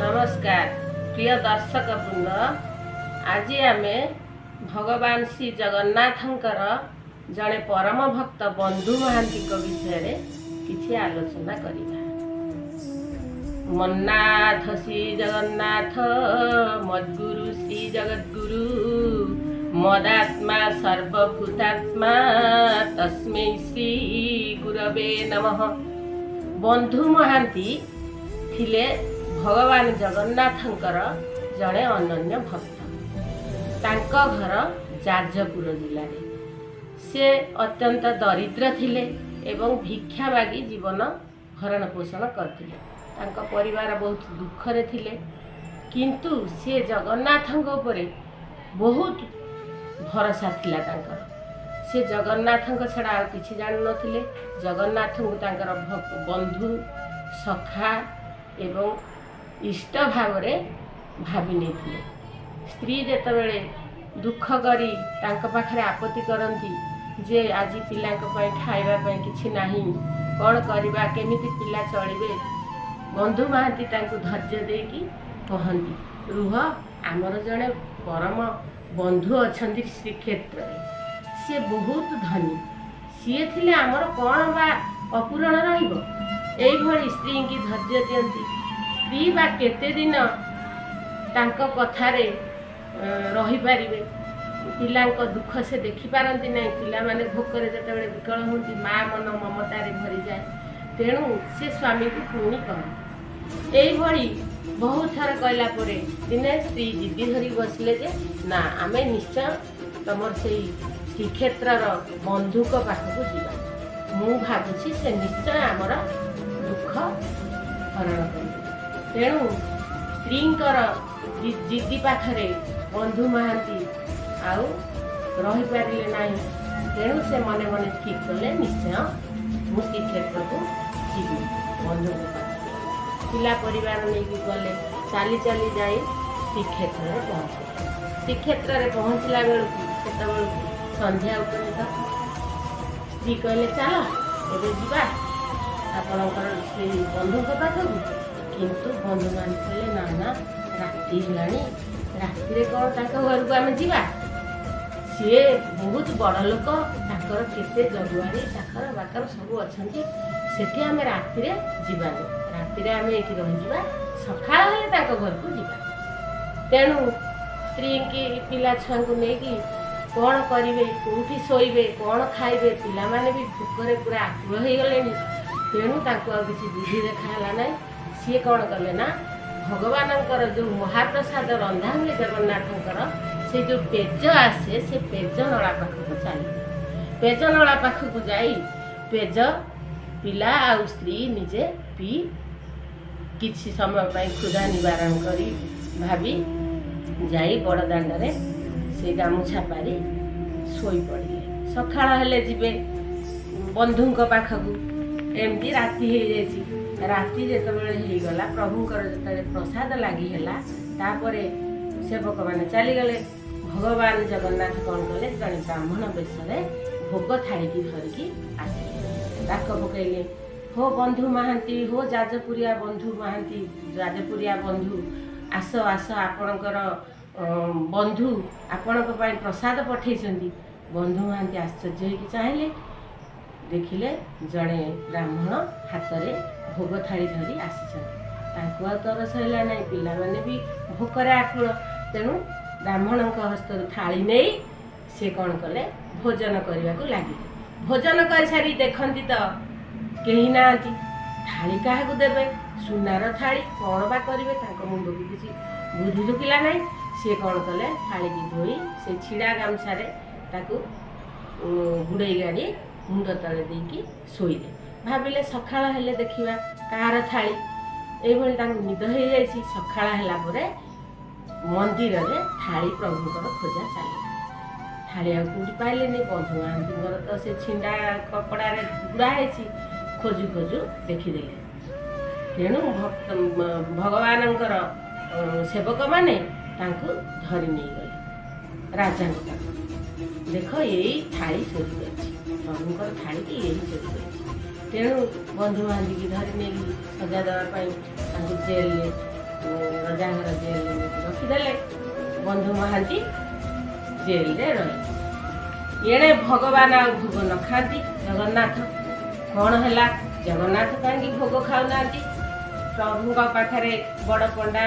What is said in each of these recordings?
नमस्कार प्रिय दर्शक वृंद। आज आम भगवान श्री जगन्नाथंकर जड़े परम भक्त बंधु महांती विषय किसी आलोचना करिबा। मन्नाथ श्री जगन्नाथ मद्गुरु श्री जगद्गुरु मदात्मा सर्वभूतात्मा तस्मै श्री गुरवे नमः। बंधु महांती थिले भगवान जगन्नाथंकर जड़े अनन्य भक्त। तांको घर जाजपुर जिले से अत्यंत दरिद्र थिले एवं भिक्षा मागी जीवन भरण पोषण करते। तांको परिवार बहुत दुखरे थिले, किंतु से जगन्नाथंक उपरे बहुत भरोसा थिला तांकर। से जगन्नाथंक छड़ा आ किछि जान नथिले। जगन्नाथंक तांकर बंधु सखा एवं इष्ट भाव भावी नहीं। स्त्री जेतेबेले दुख करी तांक पाखरे आपत्ति करती जे आज पिला खाइबा किछि नाही, कौन करवा केमिति पिला चलिबे, बंधु महांती तांको धैर्य देकी कहती रुह आमर जड़े परम बंधु अच्छा श्रीक्षेत्र में, सी बहुत धनी, सी थिले आमर कौन बा अपूरण रहिबो। एइभଳି स्त्री की धैर्य दियंती। स्त्री बा केते दिन तांको कथारे रही पारिबे। पिलांको दुख से देखि पारंती नहीं। पिला माने भोकरे जेतेबेले विकल होती माँ मन ममतारे भरी जाए, तेणु से स्वामी को पुणी कहती। एइभଳି बहुत थर कहला परे दिने स्त्री जिद्दी धरी बसले जे ना आमे निश्चय तमर से श्रीक्षेत्रर बंधुक पाखक जीवा। मु भाबुछि से निश्चय आमर दुख हरण कर। तेणु स्त्रींकर जिद्दी पाखरे बंधु महांती आउ रही पारिले नाही। तेणु से मने मने ठीक कले निश्चय मु श्रीक्षेत्र को जीवी बंधु पिला परिवार नहीं गले। चली चली जाई श्रीक्षेत्र में पहुँचे। श्रीक्षेत्र में पहुँचला बेलू संध्या उपनीत। स्त्री कहले चल एबे जीवा आपणकर से बंधु पाखक। किंतु बंधु मान कहले ना ना राति हेलाणी, राति कौन तांको घर को आम जीवा। सी बहुत बड़ लोक, ताकर केते जगुआरी चाकर बाकर सब अच्छा, सेठी आम राति जीवानी। राति आम ये रही सका घर को जीवा। तेणु स्त्री की पिला छुआ को लेकिन कौन करेंगे, कौटी शोबे, कौन खाइबे, पिला माने भी भोकरे पूरा आकुल हो गले। तेणु किसी बुद्धि देखाला ना। सी कौन कले ना भगवानंकर जो महाप्रसाद रंधा हुए जगन्नाथंकर से जो पेज आसे से पेज नला पाखक चली। पेज नला पाखक जाई पेज पिला आ स्त्री निजे पी किछि समय पाई क्षुधा निवारण करी भाभी जाई बड़ दांडरे से गामुछा पारी सोई पड़िले। सकाळ हेले जिबे बंधुंक पाखक। एमती राति हो जाइए। राति जिते गला प्रभुंकर जिते प्रसाद लगी है तापर सेवक मैंने चलीगले। भगवान जगन्नाथ कौन कले जड़े ब्राह्मण बेश भोग थाड़ी की धरिकी आसिले। डाक पकईले हो बंधु महांती, हो जाजपुरिया बंधु महांती, जाजपुरिया बंधु आस आस आपणकर बंधु आपण प्रसाद पठे। बंधु महांती आश्चर्य होगी चाहिए, देखिले जड़े ब्राह्मण हाथ में भोग थाली धरी आसी। तरस है ना, पिला माने भी भोकरे आकुल। तेणु ब्राह्मण हस्तरू थाली नहीं से कौन कले भोजन करने को लगे। भोजन कर सारी देखती तो कहीं ना थाली क्या देवे, सुनार थाली कौन बा करेंगे, मुंड को किसी बुद्धि ढुकिला ना। सी कौन कले थाली की धोई से छिड़ा गामछारे गुड़े गाड़ी मुंड तले देकी शोले। भाविले सकाळ हेले देखिबा कार थाली। एभଳି निद हो जाए। सकाळ होला परे मंदिर रे थाली प्रभुंकर खोजा चली। थाली आ कोठी पाइले नहीं। बंधु महांतींकर तो से छिंडा कपड़ा रे गुड़ा है, खोजु खोजु देखीदेले। तेणु भक्त भगवानंकर सेवक माने तांको धरी नहीं गले राजा। देख यही थाली चोरी कर प्रभुंकर थाली की यही चोरी कर। तेणु बंधु महांती की धरी नहीं सजा देवाई जेल ରଜାଘର ଜେଲରେ ନେଇକି ରଖିଦେଲେ। ବନ୍ଧୁ ମହାନ୍ତି ଜେଲରେ ରହିଲେ। ଏଣେ ଭଗବାନ ଆଉ ଭୋଗ ନ ଖାଆନ୍ତି। ଜଗନ୍ନାଥ କ'ଣ ହେଲା? ଜଗନ୍ନାଥ କାହିଁକି ଭୋଗ ଖାଉନାହାନ୍ତି? ପ୍ରଭୁଙ୍କ ପାଖରେ ବଡ଼ ପଣ୍ଡା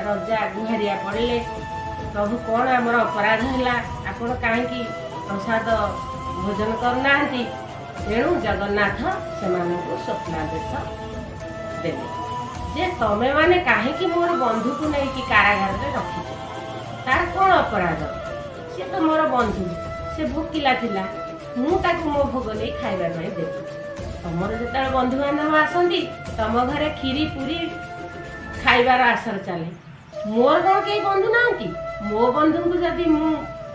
ରଜା ଗୁହାରିଆ ପଡ଼ିଲେ, ପ୍ରଭୁ କ'ଣ ଆମର ଅପରାଧ ହେଲା? ଆପଣ କାହିଁକି ପ୍ରସାଦ ଭୋଜନ କରୁନାହାନ୍ତି? ତେଣୁ ଜଗନ୍ନାଥ ସେମାନଙ୍କୁ ସ୍ୱପ୍ନାଦେଶ ଦେଲେ ଯେ ତମେମାନେ କାହିଁକି ମୋର ବନ୍ଧୁକୁ ନେଇକି କାରାଗାରରେ ରଖିଛ? ତାର କ'ଣ ଅପରାଧ? ସେ ତ ମୋର ବନ୍ଧୁ, ସେ ଭୋକିଲା ଥିଲା, ମୁଁ ତାକୁ ମୋ ଭୋଗ ନେଇ ଖାଇବା ପାଇଁ ଦେବି। ତମର ଯେତେବେଳେ ବନ୍ଧୁବାନ୍ଧବ ଆସନ୍ତି ତମ ଘରେ କ୍ଷୀରି ପୁରୀ ଖାଇବାର ଆସର ଚାଲେ। ମୋର କ'ଣ କେହି ବନ୍ଧୁ ନାହାନ୍ତି? ମୋ ବନ୍ଧୁଙ୍କୁ ଯଦି ମୁଁ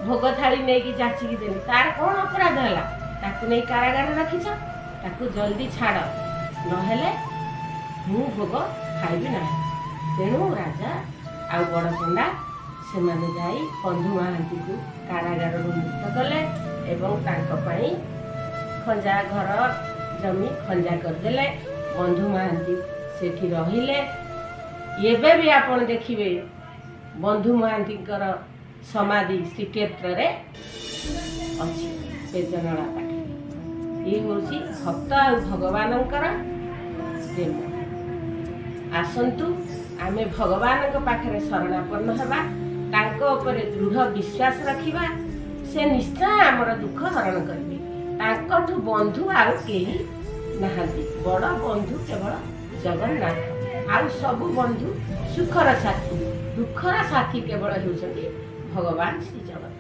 ଭୋଗ ଥାଳି ନେଇକି ଯାଚିକି ଦେଲି ତାର କ'ଣ ଅପରାଧ ହେଲା? ତାକୁ ନେଇ କାରାଗାରରେ ରଖିଛ, ତାକୁ ଜଲ୍ଦି ଛାଡ଼, ନହେଲେ ମୁଁ ଭୋଗ ଖାଇବି ନାହିଁ। ତେଣୁ ରାଜା ଆଉ ବଡ଼ ପଣ୍ଡା ସେମାନେ ଯାଇ ବନ୍ଧୁ ମହାନ୍ତିକୁ କାରାଗାରରୁ ମୁକ୍ତ କଲେ ଏବଂ ତାଙ୍କ ପାଇଁ ଖଞ୍ଜା ଘର ଜମି ଖଞ୍ଜା କରିଦେଲେ। ବନ୍ଧୁ ମହାନ୍ତି ସେଠି ରହିଲେ। ଏବେ ବି ଆପଣ ଦେଖିବେ ବନ୍ଧୁ ମହାନ୍ତିଙ୍କର ସମାଧି ଶ୍ରୀକ୍ଷେତ୍ରରେ ଅଛି ବେଜନଳା ପାଖରେ। ଇଏ ହେଉଛି ଭକ୍ତ ଆଉ ଭଗବାନଙ୍କର ପ୍ରେମ। ଆସନ୍ତୁ ଆମେ ଭଗବାନଙ୍କ ପାଖରେ ଶରଣାପନ୍ନ ହେବା, ତାଙ୍କ ଉପରେ ଦୃଢ଼ ବିଶ୍ୱାସ ରଖିବା। ସେ ନିଶ୍ଚୟ ଆମର ଦୁଃଖ ହରଣ କରିବେ। ତାଙ୍କଠୁ ବନ୍ଧୁ ଆଉ କେହି ନାହାନ୍ତି। ବଡ଼ ବନ୍ଧୁ କେବଳ ଜଗନ୍ନାଥ, ଆଉ ସବୁ ବନ୍ଧୁ ସୁଖର ସାଥୀ, ଦୁଃଖର ସାଥୀ କେବଳ ହେଉଛନ୍ତି ଭଗବାନ ଶ୍ରୀ ଜଗନ୍ନାଥ।